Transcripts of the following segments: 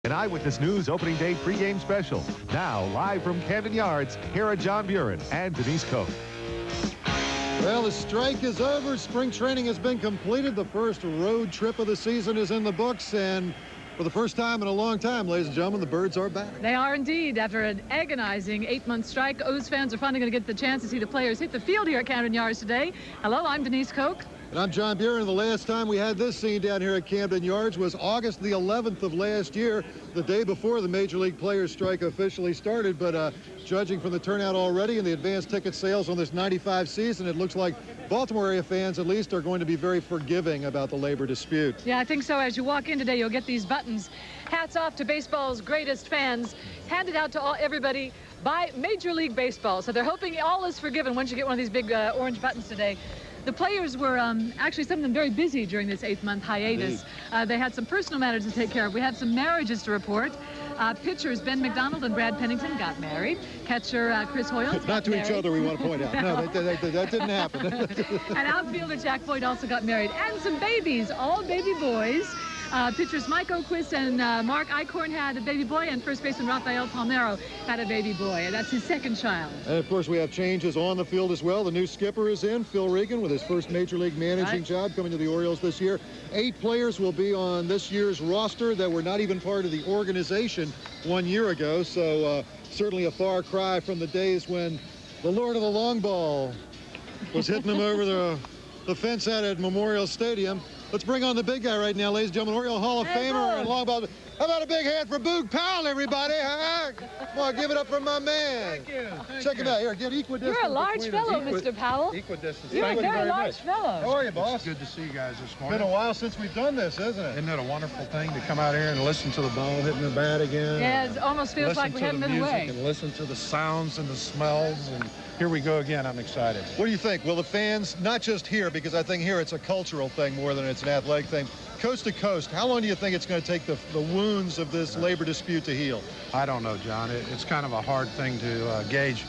An Eyewitness News opening day pregame special. Now, live from Camden Yards, here are John Buren and Denise Koch. Well, the strike is over. Spring training has been completed. The first road trip of the season is in the books. And for the first time in a long time, ladies and gentlemen, the Birds are back. They are indeed. After an agonizing 8-month strike, O's fans are finally going to get the chance to see the players hit the field here at Camden Yards today. Hello, I'm Denise Koch. And I'm John Buren. The last time we had this scene down here at Camden Yards was August the 11th of last year, the day before the Major League Players strike officially started. But judging from the turnout already and the advanced ticket sales on this 95 season, it looks like Baltimore area fans at least are going to be very forgiving about the labor dispute. Yeah, I think so. As you walk in today, you'll get these buttons. Hats off to baseball's greatest fans, handed out to everybody by Major League Baseball. So they're hoping all is forgiven once you get one of these big orange buttons today. The players were actually some of them very busy during this 8-month hiatus. They had some personal matters to take care of. We have some marriages to report. Pitchers Ben McDonald and Brad Pennington got married. Catcher Chris Hoyle Not to each other, we want to point out. No, that didn't happen. And outfielder Jack Boyd also got married. And some babies, all baby boys. Pitchers Mike O'Quist and Mark Eichhorn had a baby boy, and first baseman Rafael Palmeiro had a baby boy. And that's his second child. And of course, we have changes on the field as well. The new skipper is in, Phil Regan, with his first Major League managing job coming to the Orioles this year. 8 players will be on this year's roster that were not even part of the organization 1 year ago. So certainly a far cry from the days when the Lord of the Long Ball was hitting them over the fence out at Memorial Stadium. Let's bring on the big guy right now, ladies and gentlemen, Oriole Hall of Famer and long ball. How about a big hand for Boog Powell, everybody? Huh? Come on, give it up for my man. Thank you. Check him out here. Get equidistant. You're a large fellow, Mr. Powell. Equidistant. You're a Thank you very large much. fellow. How are you, boss? It's good to see you guys this It's morning. been a while since we've done this, isn't it? Isn't it a wonderful thing to come out here and listen to the ball hitting the bat again? Yeah, it almost feels like we haven't been away. And listen to the sounds and the smells, and here we go again. I'm excited. What do you think? Will the fans, not just here, because I think here it's a cultural thing more than it's an athletic thing, coast to coast, how long do you think it's going to take the wounds of this labor dispute to heal? I don't know, John. It's kind of a hard thing to gauge.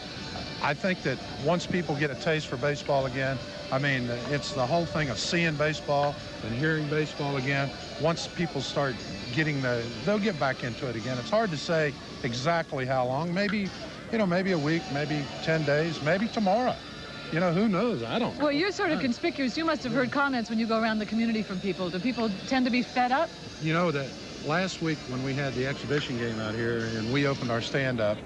I think that once people get a taste for baseball again, I mean, it's the whole thing of seeing baseball and hearing baseball again. Once people start getting they'll get back into it again. It's hard to say exactly how long. Maybe, maybe a week, maybe 10 days, maybe tomorrow. Who knows? I don't know. Well, you're sort of conspicuous. You must have heard comments when you go around the community from people. Do people tend to be fed up? That last week when we had the exhibition game out here and we opened our stand-up,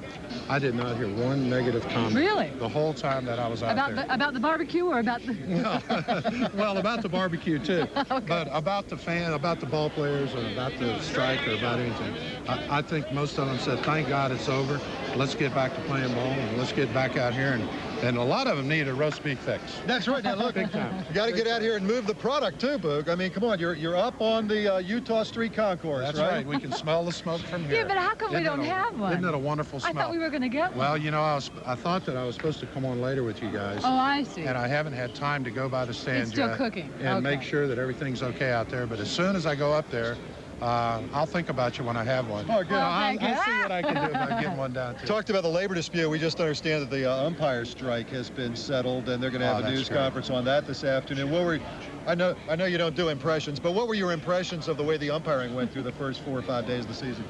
I did not hear one negative comment. Really? The whole time that I was out there. About the barbecue or about the... Well, about the barbecue, too. Okay. But about the ball players, or about the strike, or about anything. I think most of them said, thank God it's over. Let's get back to playing ball, and let's get back out here. And a lot of them need a roast beef fix. That's right. Now, look, Big time. You got to get out here and move the product, too, Boog. I mean, come on. You're up on the Utah Street Concourse, That's right. We can smell the smoke from here. Yeah, but how come we don't have one? Isn't that a wonderful smell? I thought we were going to get one. Well, I thought that I was supposed to come on later with you guys. Oh, I see. And I haven't had time to go by the stand It's still yet cooking. and Okay. make sure that everything's okay out there. But as soon as I go up there, I'll think about you when I have one. Oh, good. I'll see what I can do about getting one down too. Talked about the labor dispute. We just understand that the umpire strike has been settled, and they're going to have a that's news great. conference on that this afternoon. I know you don't do impressions, but what were your impressions of the way the umpiring went through the first 4 or 5 days of the season?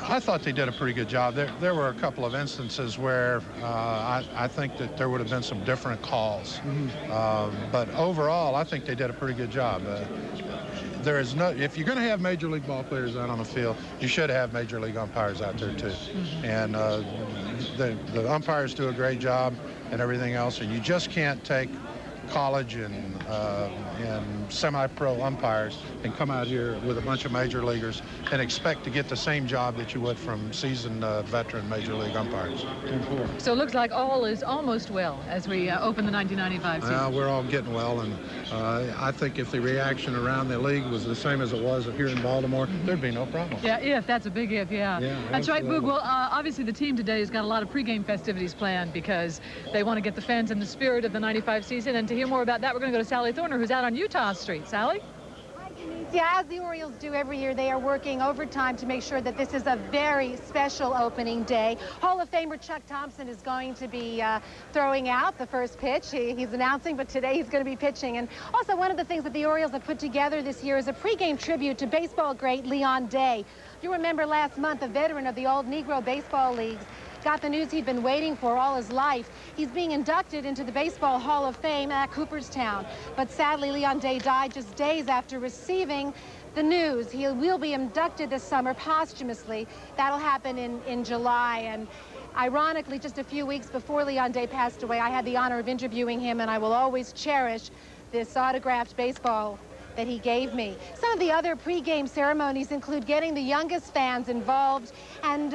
I thought they did a pretty good job. There were a couple of instances where I think that there would have been some different calls. But overall, I think they did a pretty good job. If you're going to have Major League ball players out on the field, you should have Major League umpires out there too. And the umpires do a great job and everything else, and you just can't take college and semi-pro umpires and come out here with a bunch of major leaguers and expect to get the same job that you would from seasoned veteran major league umpires. So it looks like all is almost well as we open the 1995 season. We're all getting well, and I think if the reaction around the league was the same as it was here in Baltimore, there'd be no problem. Yeah, if. That's a big if, yeah. That's right, Boog. Well, obviously the team today has got a lot of pregame festivities planned because they want to get the fans in the spirit of the 95 season. And to hear more about that, we're going to go to Sally Thorner, who's out on Utah Street. Sally? Hi, Denise. Yeah, as the Orioles do every year, they are working overtime to make sure that this is a very special opening day. Hall of Famer Chuck Thompson is going to be throwing out the first pitch. He's announcing, but today he's going to be pitching. And also, one of the things that the Orioles have put together this year is a pregame tribute to baseball great Leon Day. You remember last month, a veteran of the old Negro Baseball Leagues got the news he'd been waiting for all his life. He's being inducted into the Baseball Hall of Fame at Cooperstown. But sadly, Leon Day died just days after receiving the news. He will be inducted this summer posthumously. That'll happen in July. And ironically, just a few weeks before Leon Day passed away, I had the honor of interviewing him, and I will always cherish this autographed baseball that he gave me. Some of the other pregame ceremonies include getting the youngest fans involved, and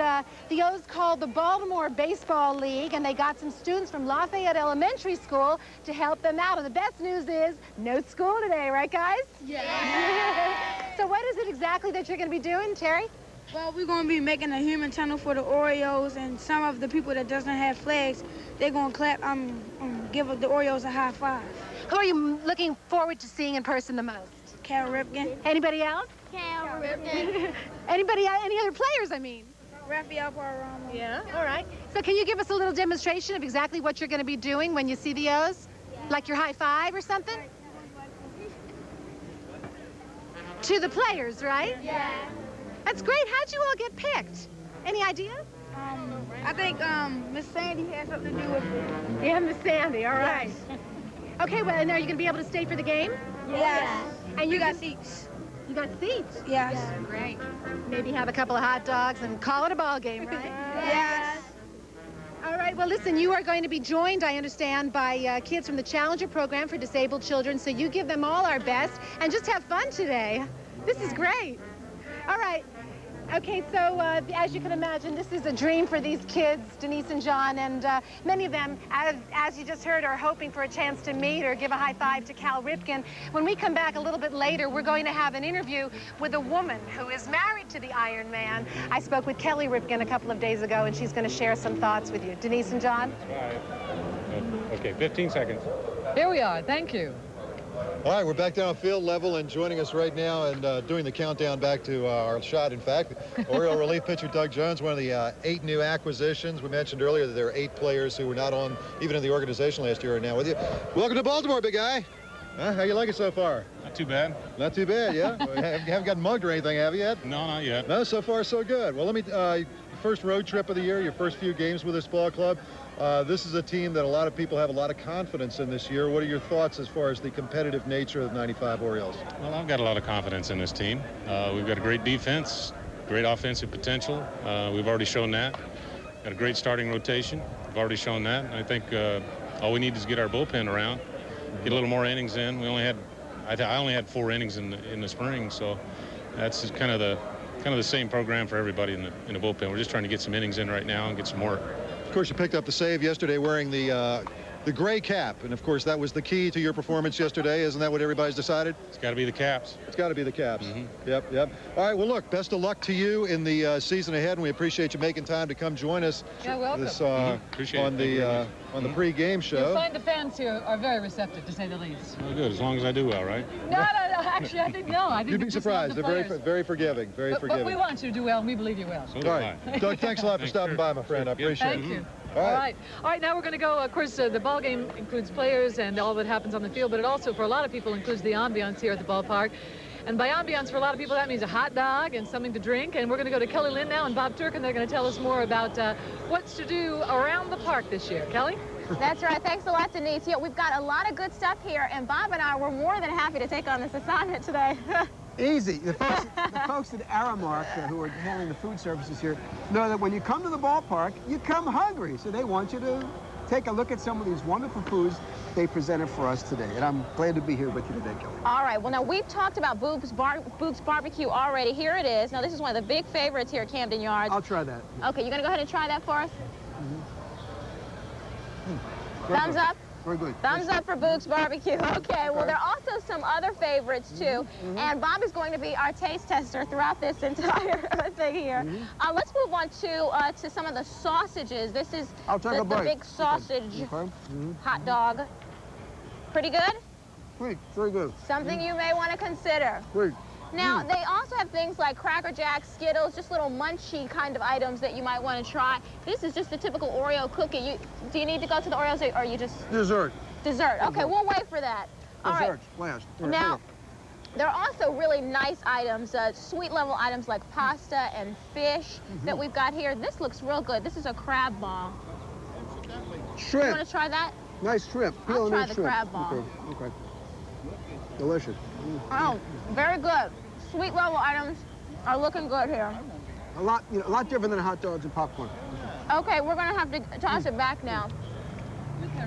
the O's called the Baltimore Baseball League, and they got some students from Lafayette Elementary School to help them out. And the best news is no school today, right, guys? Yeah. So what is it exactly that you're going to be doing, Terry? Well, we're going to be making a human tunnel for the Orioles, and some of the people that doesn't have flags, they're going to clap, give the Orioles a high five. Who are you looking forward to seeing in person the most? Cal Ripken. Anybody else? Cal Ripken. Anybody, any other players, I mean? Rafael Paramo. Yeah, all right. So can you give us a little demonstration of exactly what you're going to be doing when you see the O's? Yeah. Like your high five or something? To the players, right? Yeah. That's great. How'd you all get picked? Any idea? I think Miss Sandy has something to do with it. Yeah, Miss Sandy, all right. Yes. Okay, well, and are you going to be able to stay for the game? Yes. And you got seats. You got seats? Yes. Yeah, great. Maybe have a couple of hot dogs and call it a ball game, right? Yes. All right, well, listen, you are going to be joined, I understand, by kids from the Challenger program for disabled children, so you give them all our best and just have fun today. This is great. All right. Okay, so as you can imagine, this is a dream for these kids, Denise and John, and many of them, as you just heard, are hoping for a chance to meet or give a high five to Cal Ripken. When we come back a little bit later, we're going to have an interview with a woman who is married to the Iron Man. I spoke with Kelly Ripken a couple of days ago, and she's going to share some thoughts with you. Denise and John? Okay, 15 seconds. Here we are. Thank you. All right, we're back down on field level, and joining us right now and doing the countdown back to our shot, in fact, Oriole relief pitcher Doug Jones, one of the 8 new acquisitions. We mentioned earlier that there are 8 players who were not on even in the organization last year are now with you. Welcome to Baltimore, big guy. How you like it so far? Not too bad. Not too bad, yeah? You haven't gotten mugged or anything, have you yet? No, not yet. No, so far so good. Well, let me, first road trip of the year, your first few games with this ball club. This is a team that a lot of people have a lot of confidence in this year. What are your thoughts as far as the competitive nature of the 95 Orioles? Well, I've got a lot of confidence in this team. We've got a great defense, great offensive potential. We've already shown that. Got a great starting rotation. We've already shown that. And I think all we need is get our bullpen around, get a little more innings in. We only had, I only had 4 innings in the spring, so that's just kind of the same program for everybody in the bullpen. We're just trying to get some innings in right now and get some work. Of course, you picked up the save yesterday wearing the gray cap, and of course that was the key to your performance yesterday. Isn't that what everybody's decided? It's got to be the Caps. It's got to be the Caps. Mm-hmm. Yep. All right, well, look, best of luck to you in the season ahead, and we appreciate you making time to come join us this, on the pregame show. You'll find the fans here are very receptive, to say the least. Well, good, as long as I do well, right? No, actually, I think no. I think you'd be surprised. They're very forgiving, very forgiving. But we want you to do well, and we believe you will. So all right, Doug, thanks a lot for stopping by, my friend. I appreciate it. Thank you. All right. All right, now we're going to go, of course, the ball game includes players and all that happens on the field, but it also, for a lot of people, includes the ambiance here at the ballpark. And by ambiance, for a lot of people, that means a hot dog and something to drink. And we're going to go to Kelly Lynn now and Bob Turk, and they're going to tell us more about what's to do around the park this year. Kelly? That's right. Thanks a lot, Denise. Yeah, we've got a lot of good stuff here, and Bob and I were more than happy to take on this assignment today. Easy. The folks at Aramark, who are handling the food services here, know that when you come to the ballpark, you come hungry. So they want you to take a look at some of these wonderful foods they presented for us today. And I'm glad to be here with you today, Kelly. All right. Well, now, we've talked about Boob's Barbecue already. Here it is. Now, this is one of the big favorites here at Camden Yards. I'll try that. Okay, you're going to go ahead and try that for us? Thumbs up? Very good. Thumbs up for Boob's Barbecue. Okay, well, there are also some other favorites, too. And Bob is going to be our taste tester throughout this entire thing here. Let's move on to some of the sausages. This is the big sausage hot dog. Pretty good? Great, very good. Something you may want to consider. Great. Now, they also have things like Cracker Jacks, Skittles, just little munchy kind of items that you might want to try. This is just the typical Oreo cookie. Do you need to go to the Oreos, or you just... Dessert. Dessert. Okay, we'll wait for that. All right. Last. Now, There are also really nice items, sweet level items like pasta and fish that we've got here. This looks real good. This is a crab ball. Shrimp. You want to try that? Nice shrimp. I'll try the crab ball. Okay. Delicious. Oh, very good. Sweet level items are looking good here. A lot different than hot dogs and popcorn. Okay, we're going to have to toss it back now.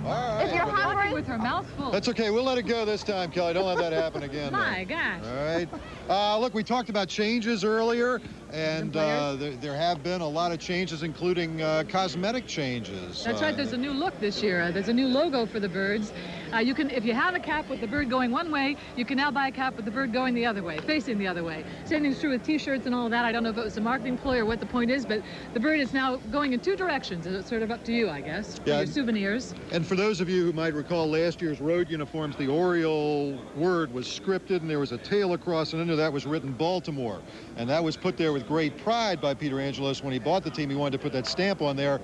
If you're hungry, with her mouth full. That's okay. We'll let it go this time, Kelly. Don't let that happen again. My gosh. All right. Look, we talked about changes earlier, and there have been a lot of changes, including cosmetic changes. That's right. There's a new look this year. There's a new logo for the birds. You can, if you have a cap with the bird going one way, you can now buy a cap with the bird going the other way, facing the other way. Same thing's true with T-shirts and all of that. I don't know if it was a marketing ploy or what the point is, but the bird is now going in two directions. It's sort of up to you, I guess, for your souvenirs. And for those of you who might recall last year's road uniforms, the Oriole word was scripted, and there was a tail across, and under that was written Baltimore. And that was put there with great pride by Peter Angelos when he bought the team. He wanted to put that stamp on there.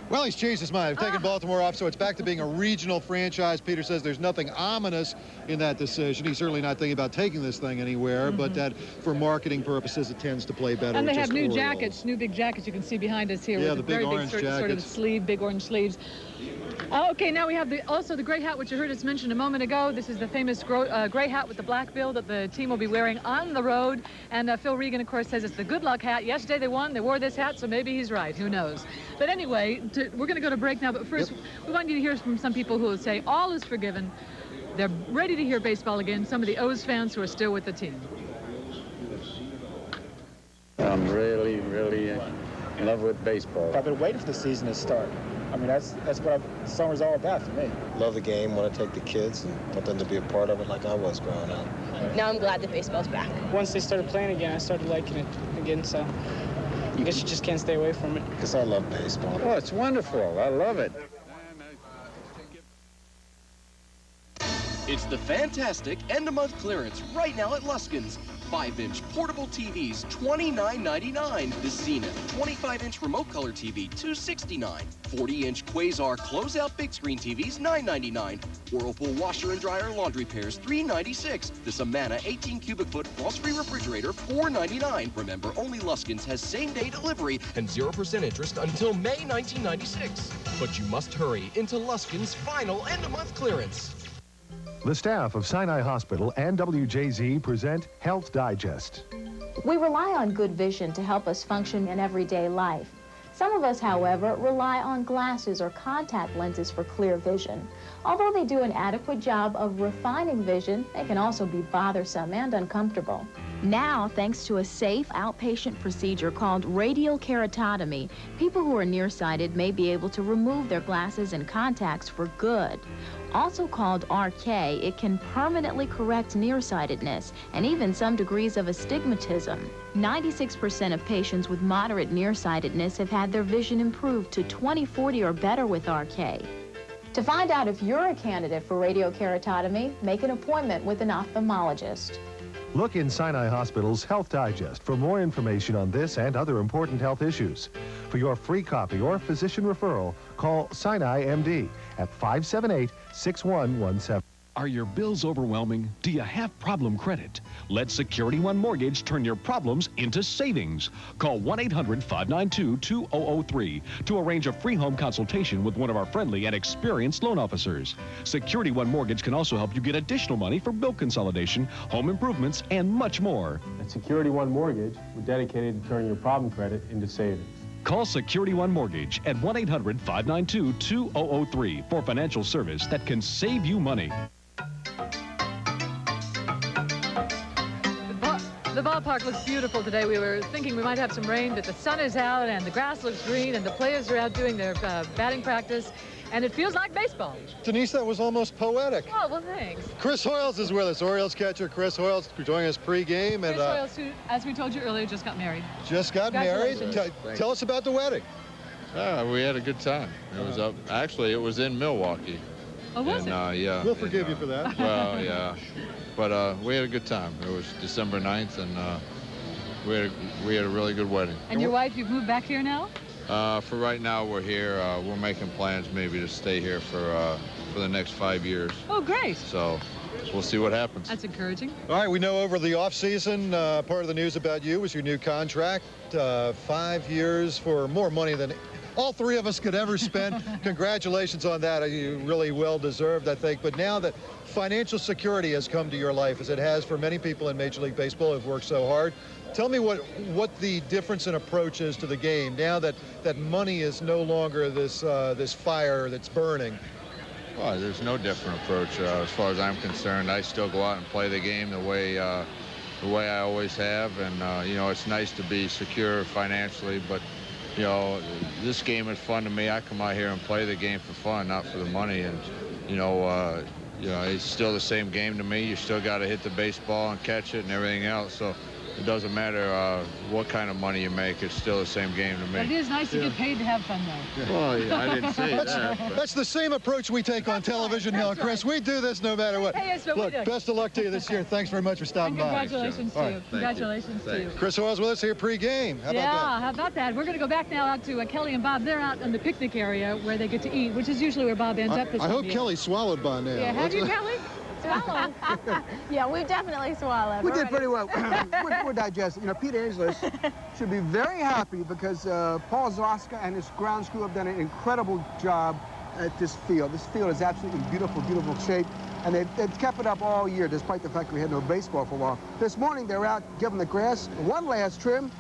Well, he's changed his mind. They've taken Baltimore off, so it's back to being a regional franchise. Peter says there's nothing ominous in that decision. He's certainly not thinking about taking this thing anywhere, but that for marketing purposes, it tends to play better. And they have new Orioles. jackets, new big jackets you can see behind us here. Yeah, with the big very orange big sort of sleeve, big orange sleeves. Okay, now we have also the gray hat, which you heard us mention a moment ago. This is the famous gray hat with the black bill that the team will be wearing on the road. And Phil Regan, of course, says it's the good luck hat. Yesterday they won. They wore this hat, so maybe he's right. Who knows? But anyway, we're going to go to break now. But first, we want you to hear from some people who will say all is forgiven. They're ready to hear baseball again. Some of the O's fans who are still with the team. I'm really, really in love with baseball. I've been waiting for the season to start. I mean, that's what summer's all about for me. Love the game, want to take the kids and want them to be a part of it like I was growing up. Now I'm glad that baseball's back. Once they started playing again, I started liking it again, so I guess you just can't stay away from it. Because I love baseball. Oh, it's wonderful. I love it. It's the fantastic end-of-month clearance right now at Luskin's. 5-inch portable TVs, $29.99. The Zenith 25-inch remote color TV, $269. 40-inch Quasar closeout big screen TVs, $9.99. Whirlpool washer and dryer laundry pairs, $3.96. The Samana 18 cubic foot frost-free refrigerator, $4.99. Remember, only Luskin's has same-day delivery and 0% interest until May 1996. But you must hurry into Luskin's final end-of-month clearance. The staff of Sinai Hospital and WJZ present Health Digest. We rely on good vision to help us function in everyday life. Some of us, however, rely on glasses or contact lenses for clear vision. Although they do an adequate job of refining vision, they can also be bothersome and uncomfortable. Now, thanks to a safe outpatient procedure called radial keratotomy, people who are nearsighted may be able to remove their glasses and contacts for good. Also called RK, it can permanently correct nearsightedness and even some degrees of astigmatism. 96% of patients with moderate nearsightedness have had their vision improved to 20/40 or better with RK. To find out if you're a candidate for radiokeratotomy, make an appointment with an ophthalmologist. Look in Sinai Hospital's Health Digest for more information on this and other important health issues. For your free copy or physician referral, call Sinai MD at 578-6117. Are your bills overwhelming? Do you have problem credit? Let Security One Mortgage turn your problems into savings. Call 1-800-592-2003 to arrange a free home consultation with one of our friendly and experienced loan officers. Security One Mortgage can also help you get additional money for bill consolidation, home improvements, and much more. At Security One Mortgage, we're dedicated to turning your problem credit into savings. Call Security One Mortgage at 1-800-592-2003 for financial service that can save you money. The ballpark looks beautiful today. We were thinking we might have some rain, but the sun is out and the grass looks green and the players are out doing their batting practice, and it feels like baseball. Denise, that was almost poetic. Oh, well, thanks. Chris Hoyles is with us, Orioles catcher Chris Hoyles, joining us pregame. Chris Hoyles, who, as we told you earlier, just got married. Just got married. Tell us about the wedding. We had a good time. It was up. Actually, it was in Milwaukee. Oh, was it? Yeah. We'll forgive you for that. Well, yeah. But we had a good time. It was December 9th, and we had a really good wedding. And your wife, you've moved back here now? For right now, we're here. We're making plans maybe to stay here for the next 5 years. Oh, great. So we'll see what happens. That's encouraging. All right, we know over the offseason, part of the news about you was your new contract, 5 years for more money than all three of us could ever spend. Congratulations on that. You really well deserved, I think. But now that financial security has come to your life, as it has for many people in Major League Baseball who've worked so hard, tell me what the difference in approach is to the game now that money is no longer this this fire that's burning. Well, there's no different approach as far as I'm concerned. I still go out and play the game the way I always have, and you know, it's nice to be secure financially, but you know, this game is fun to me. I come out here and play the game for fun, not for the money, and you know, it's still the same game to me. You still got to hit the baseball and catch it and everything else, so it doesn't matter what kind of money you make. It's still the same game to me. But it is nice to get paid to have fun, though. Yeah. Well, yeah, I didn't say that. But that's the same approach we take on television now, Chris. Right. We do this no matter what. Hey, yes, look, best of luck to you this year. Thanks very much for stopping by. Congratulations to you. Congratulations to you. Chris Orioles with us here pregame. How about that? How about that? We're going to go back now out to Kelly and Bob. They're out in the picnic area where they get to eat, which is usually where Bob ends up this I hope Kelly swallowed by now. Yeah, have you, Kelly? Swallowed. Yeah, we've definitely swallowed. We did pretty well. We're digesting. You know, Pete Angelos should be very happy because Paul Zoska and his grounds crew have done an incredible job at this field. This field is absolutely in beautiful, beautiful shape, and they've kept it up all year, despite the fact we had no baseball for a while. This morning, they're out giving the grass one last trim.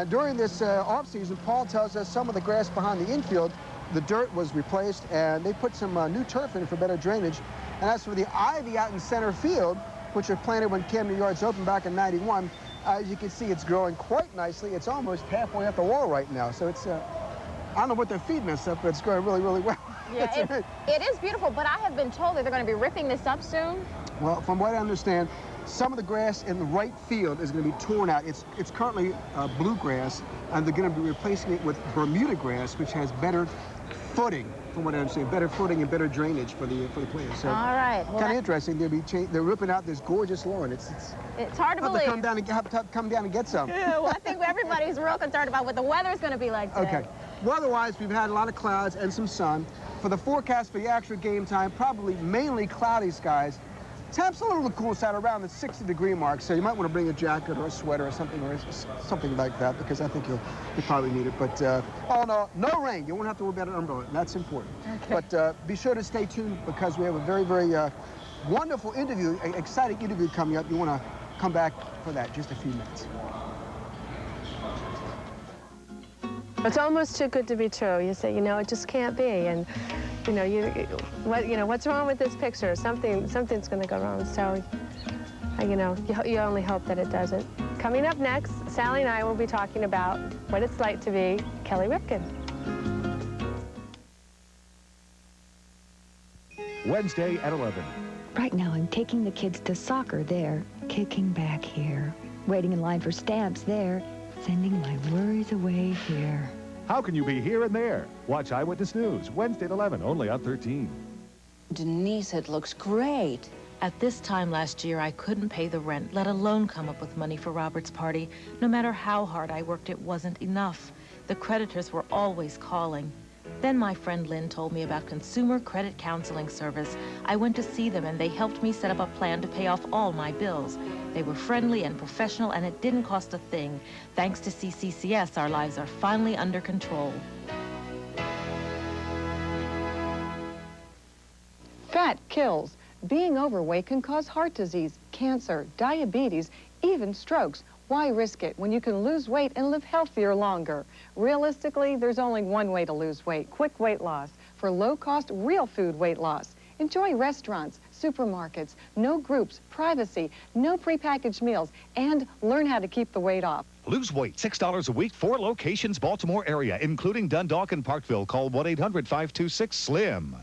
During this off-season, Paul tells us some of the grass behind the infield, the dirt was replaced, and they put some new turf in for better drainage. And as for the ivy out in center field, which was planted when Camden Yards opened back in '91, as you can see, it's growing quite nicely. It's almost halfway up the wall right now. So it's, I don't know what they're feeding us up, but it's growing really, really well. Yeah, it is beautiful, but I have been told that they're going to be ripping this up soon. Well, from what I understand, some of the grass in the right field is going to be torn out. It's currently bluegrass, and they're going to be replacing it with Bermuda grass, which has better footing, from what I understand, better footing and better drainage for the players. So, all right. Well, kind of interesting. They're ripping out this gorgeous lawn. It's hard to believe. Come down and get some. Yeah, well, I think everybody's real concerned about what the weather's going to be like today. Okay. Weather-wise, we've had a lot of clouds and some sun. For the forecast for the actual game time, probably mainly cloudy skies. Temps a little cool side around the 60-degree mark, so you might want to bring a jacket or a sweater or something like that, because I think you'll probably need it. But oh no rain. You won't have to worry about an umbrella. That's important. Okay. But be sure to stay tuned, because we have a very, very wonderful interview, exciting interview coming up. You want to come back for that in just a few minutes. It's almost too good to be true. You say, it just can't be, and what's wrong with this picture? Something's going to go wrong. So, you only hope that it doesn't. Coming up next, Sally and I will be talking about what it's like to be Kelly Ripken. Wednesday at 11. Right now, I'm taking the kids to soccer there, kicking back here, waiting in line for stamps there, sending my worries away here. How can you be here and there? Watch Eyewitness News, Wednesday at 11, only on 13. Denise, it looks great. At this time last year, I couldn't pay the rent, let alone come up with money for Robert's party. No matter how hard I worked, it wasn't enough. The creditors were always calling. Then my friend Lynn told me about Consumer Credit Counseling Service. I went to see them, and they helped me set up a plan to pay off all my bills. They were friendly and professional, and it didn't cost a thing. Thanks to CCCS, our lives are finally under control. Fat kills. Being overweight can cause heart disease, cancer, diabetes, even strokes. Why risk it when you can lose weight and live healthier longer? Realistically, there's only one way to lose weight: quick weight loss. For low-cost, real food weight loss. Enjoy restaurants, supermarkets, no groups, privacy, no prepackaged meals, and learn how to keep the weight off. Lose weight, $6 a week, 4 locations, Baltimore area, including Dundalk and Parkville. Call 1-800-526-SLIM.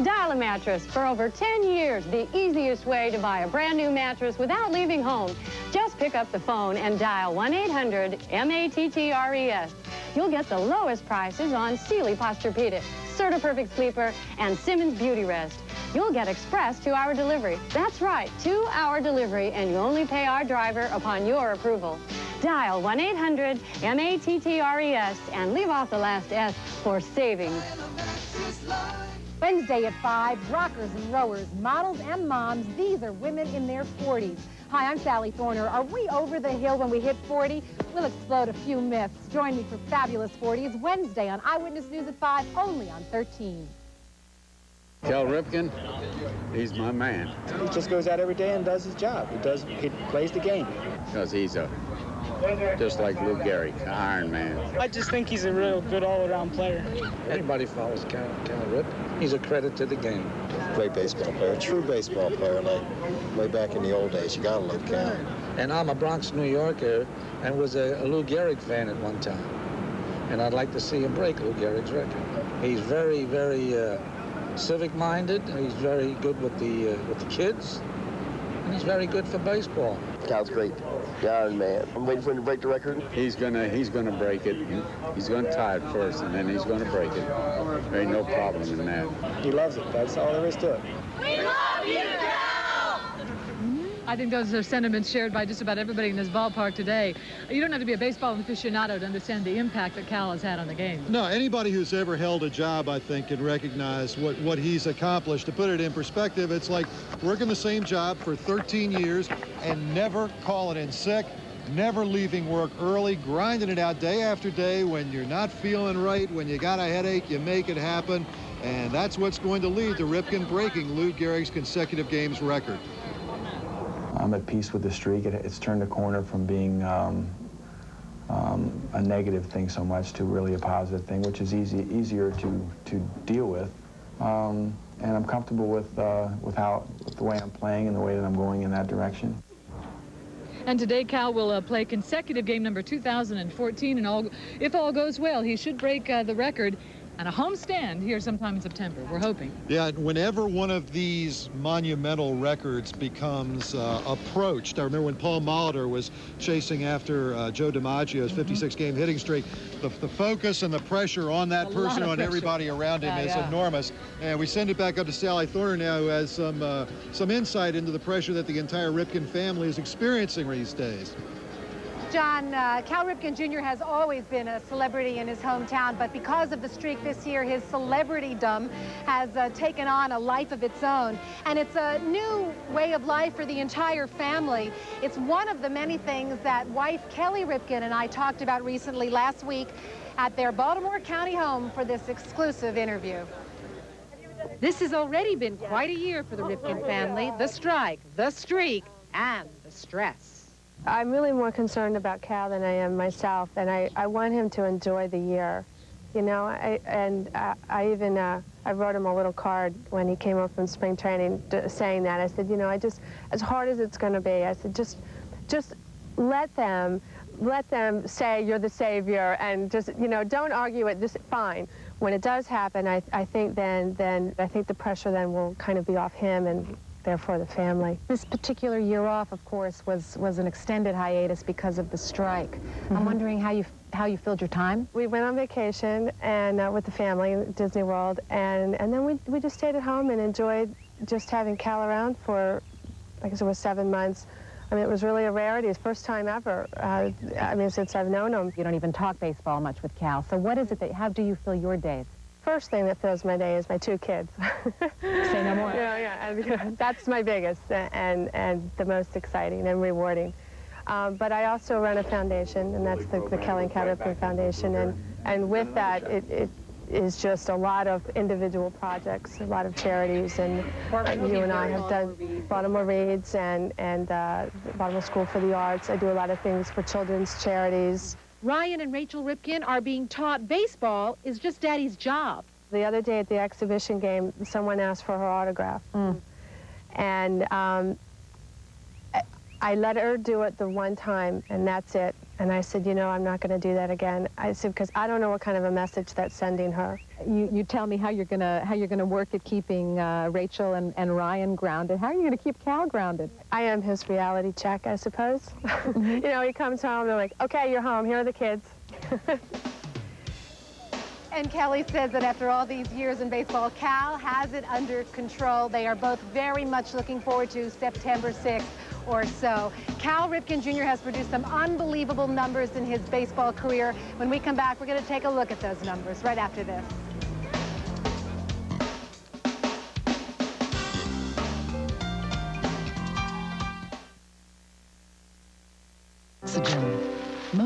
Dial a Mattress. For over 10 years, the easiest way to buy a brand new mattress without leaving home. Just pick up the phone and dial 1-800-MATTRES. You'll get the lowest prices on Sealy Posturepedic, Serta Perfect Sleeper, and Simmons Beauty Rest. You'll get express 2-hour delivery. That's right, 2-hour delivery, and you only pay our driver upon your approval. Dial 1-800-MATTRES and leave off the last S for savings. Wednesday at 5, rockers and rowers, models and moms. These are women in their 40s. Hi, I'm Sally Thorner. Are we over the hill when we hit 40? We'll explode a few myths. Join me for Fabulous 40s Wednesday on Eyewitness News at 5, only on 13. Cal Ripken, he's my man. He just goes out every day and does his job. He plays the game. Because he's just like Lou Gehrig, an Iron Man. I just think he's a real good all-around player. Anybody follows Cal Ripken, he's a credit to the game. Great baseball player, true baseball player, like way back in the old days. You gotta love Cal. And I'm a Bronx, New Yorker, and was a Lou Gehrig fan at one time. And I'd like to see him break Lou Gehrig's record. He's very, very civic-minded. He's very good with the kids, and he's very good for baseball. Cal's great. The Iron Man. I'm waiting for him to break the record. He's gonna break it. He's gonna tie it first, and then he's gonna break it. There ain't no problem in that. He loves it. That's all there is to it. We love you, Cal! I think those are sentiments shared by just about everybody in this ballpark today. You don't have to be a baseball aficionado to understand the impact that Cal has had on the game. No, anybody who's ever held a job, I think, can recognize what he's accomplished. To put it in perspective, it's like working the same job for 13 years and never calling in sick, never leaving work early, grinding it out day after day. When you're not feeling right, when you got a headache, you make it happen. And that's what's going to lead to Ripken breaking Lou Gehrig's consecutive games record. I'm at peace with the streak. It's turned a corner from being a negative thing so much to really a positive thing, which is easier to deal with. And I'm comfortable with the way I'm playing and the way that I'm going in that direction. And today, Cal will play consecutive game number 2014, and if all goes well, he should break the record and a homestand here sometime in September. We're hoping. Yeah, whenever one of these monumental records becomes approached, I remember when Paul Molitor was chasing after Joe DiMaggio's 56-game hitting streak, the focus and the pressure on that person, on everybody around him is enormous. And we send it back up to Sally Thorner now, who has some insight into the pressure that the entire Ripken family is experiencing these days. John, Cal Ripken Jr. has always been a celebrity in his hometown, but because of the streak this year, his celebritydom has taken on a life of its own. And it's a new way of life for the entire family. It's one of the many things that wife Kelly Ripken and I talked about recently last week at their Baltimore County home for this exclusive interview. This has already been quite a year for the Ripken family. The strike, the streak, and the stress. I'm really more concerned about Cal than I am myself, and I want him to enjoy the year, you know. I wrote him a little card when he came up from spring training saying that. I said, you know, as hard as it's going to be, I said, just let them say you're the savior, and just, you know, don't argue it. Just fine. When it does happen, I think then I think the pressure then will kind of be off him and therefore the family. This particular year off, of course, was an extended hiatus because of the strike. Mm-hmm. I'm wondering how you filled your time? We went on vacation and with the family in Disney World, and then we just stayed at home and enjoyed just having Cal around for, I guess it was 7 months. I mean, it was really a rarity. It's first time ever. I mean, since I've known him. You don't even talk baseball much with Cal. So what is it how do you fill your days? First thing that fills my day is my 2 kids. Say no more. Yeah, that's my biggest and the most exciting and rewarding. But I also run a foundation, and that's the Kelly and Cal Ripken Foundation, and with that, it is just a lot of individual projects, a lot of charities, and you and I have done Baltimore Reads and Baltimore School for the Arts. I do a lot of things for children's charities. Ryan and Rachel Ripken are being taught baseball is just Daddy's job. The other day at the exhibition game, someone asked for her autograph. And I let her do it the one time, and that's it. And I said, you know, I'm not going to do that again. I said, because I don't know what kind of a message that's sending her. You tell me how you're gonna work at keeping Rachel and Ryan grounded. How are you gonna keep Cal grounded? I am his reality check, I suppose. You know, he comes home and I'm like, okay, you're home. Here are the kids. And Kelly says that after all these years in baseball, Cal has it under control. They are both very much looking forward to September 6th or so. Cal Ripken Jr. has produced some unbelievable numbers in his baseball career. When we come back, we're going to take a look at those numbers right after this.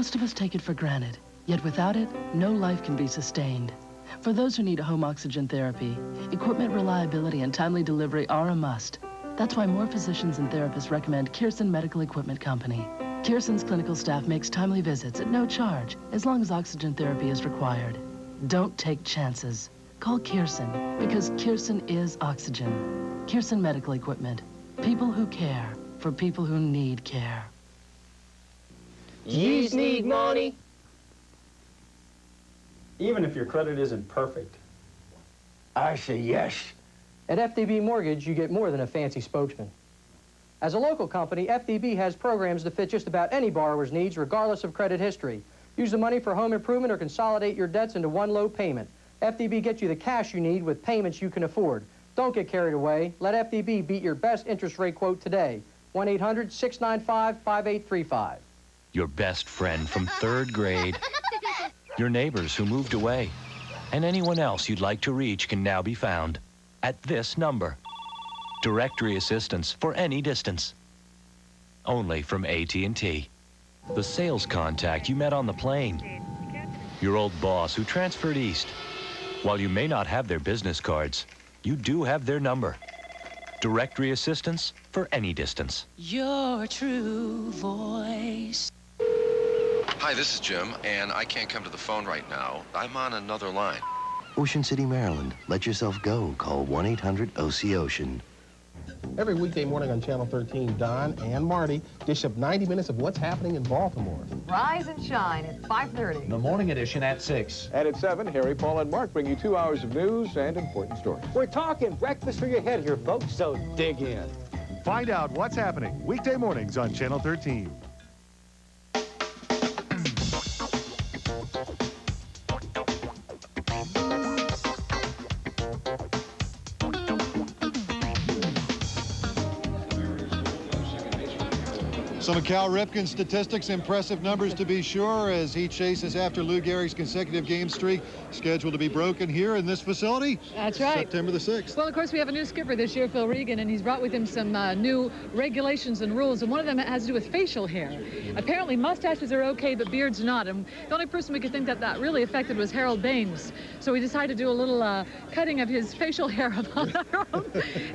Most of us take it for granted, yet without it, no life can be sustained. For those who need home oxygen therapy, equipment reliability and timely delivery are a must. That's why more physicians and therapists recommend Kirsten Medical Equipment Company. Kirsten's clinical staff makes timely visits at no charge, as long as oxygen therapy is required. Don't take chances. Call Kirsten, because Kirsten is oxygen. Kirsten Medical Equipment. People who care for people who need care. Yous need money. Even if your credit isn't perfect. I say yes. At FDB Mortgage, you get more than a fancy spokesman. As a local company, FDB has programs to fit just about any borrower's needs, regardless of credit history. Use the money for home improvement or consolidate your debts into one low payment. FDB gets you the cash you need with payments you can afford. Don't get carried away. Let FDB beat your best interest rate quote today. 1-800-695-5835. Your best friend from 3rd grade. Your neighbors who moved away. And anyone else you'd like to reach can now be found at this number. Directory assistance for any distance. Only from AT&T. The sales contact you met on the plane. Your old boss who transferred east. While you may not have their business cards, you do have their number. Directory assistance for any distance. Your true voice. Hi, this is Jim, and I can't come to the phone right now. I'm on another line. Ocean City, Maryland. Let yourself go. Call 1-800-OC-OCEAN. Every weekday morning on Channel 13, Don and Marty dish up 90 minutes of what's happening in Baltimore. Rise and shine at 5:30. The morning edition at 6. And at 7, Harry, Paul, and Mark bring you 2 hours of news and important stories. We're talking breakfast for your head here, folks, so dig in. Find out what's happening weekday mornings on Channel 13. Some of Cal Ripken's statistics, impressive numbers to be sure, as he chases after Lou Gehrig's consecutive game streak, scheduled to be broken here in this facility. That's right. September the 6th. Well, of course, we have a new skipper this year, Phil Regan, and he's brought with him some new regulations and rules, and one of them has to do with facial hair. Apparently, mustaches are okay, but beards not, and the only person we could think that that really affected was Harold Baines. So we decided to do a little cutting of his facial hair on our own,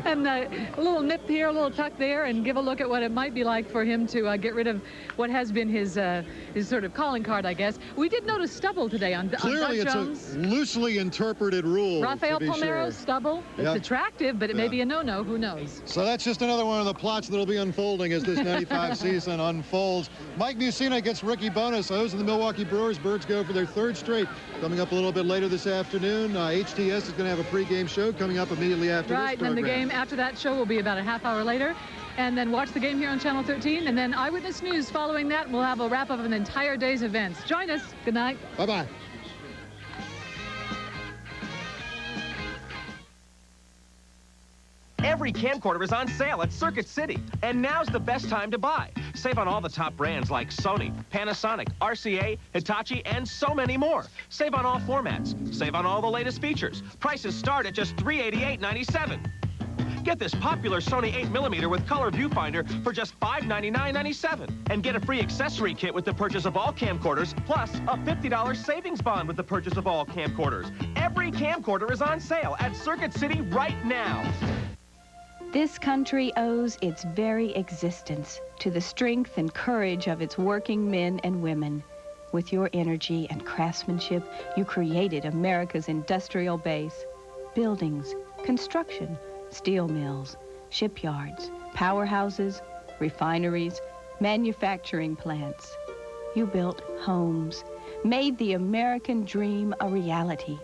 and a little nip here, a little tuck there, and give a look at what it might be like for him to get rid of what has been his sort of calling card, I guess. We did notice stubble today on Clearly, Doug it's Jones. A loosely interpreted rule. Rafael Palmeiro's stubble. It's Yep. attractive, but it may be a no-no. Who knows? So that's just another one of the plots that'll be unfolding as this 95 season unfolds. Mike Mussina against Ricky Bonos. Those are the Milwaukee Brewers. Birds go for their 3rd straight. Coming up a little bit later this afternoon, HTS is going to have a pregame show coming up immediately after Right, this program. and the game after that show will be about a half hour later. And then watch the game here on Channel 13. And then Eyewitness News following that. We'll have a wrap-up of an entire day's events. Join us. Good night. Bye-bye. Every camcorder is on sale at Circuit City, and now's the best time to buy. Save on all the top brands like Sony, Panasonic, RCA, Hitachi, and so many more. Save on all formats. Save on all the latest features. Prices start at just $388.97. Get this popular Sony 8mm with color viewfinder for just $599.97. And get a free accessory kit with the purchase of all camcorders, plus a $50 savings bond with the purchase of all camcorders. Every camcorder is on sale at Circuit City right now. This country owes its very existence to the strength and courage of its working men and women. With your energy and craftsmanship, you created America's industrial base. Buildings, construction, steel mills, shipyards, powerhouses, refineries, manufacturing plants. You built homes, made the American dream a reality.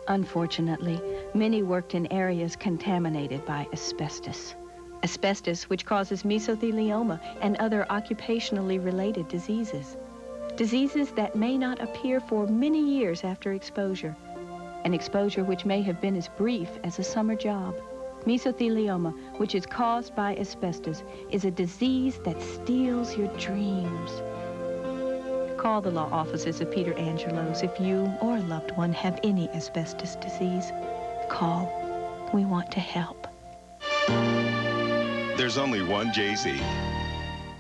Unfortunately, many worked in areas contaminated by asbestos. Asbestos, which causes mesothelioma and other occupationally related diseases. Diseases that may not appear for many years after exposure. An exposure which may have been as brief as a summer job. Mesothelioma, which is caused by asbestos, is a disease that steals your dreams. Call the law offices of Peter Angelos if you or a loved one have any asbestos disease. Call. We want to help. There's only one Jay-Z.